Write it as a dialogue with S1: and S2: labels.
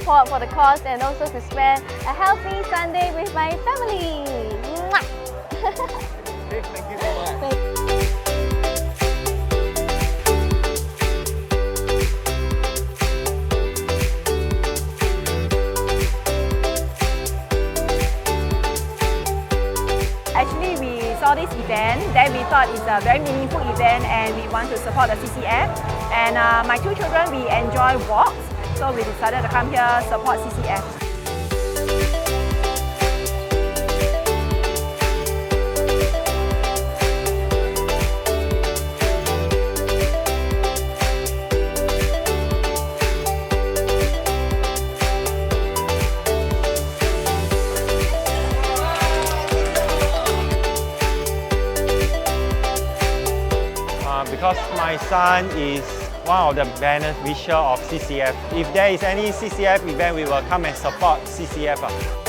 S1: support for the cause and also to spend a healthy Sunday with my family. Mwah!
S2: Okay, thank you so much.
S3: Actually, we saw this event, then we thought it's a very meaningful event and we want to support the CCF. And my two children, we enjoy walks, so we decided to come here support CCF.
S2: Because my son is one of the beneficiaries of CCF. If there is any CCF event, we will come and support CCF.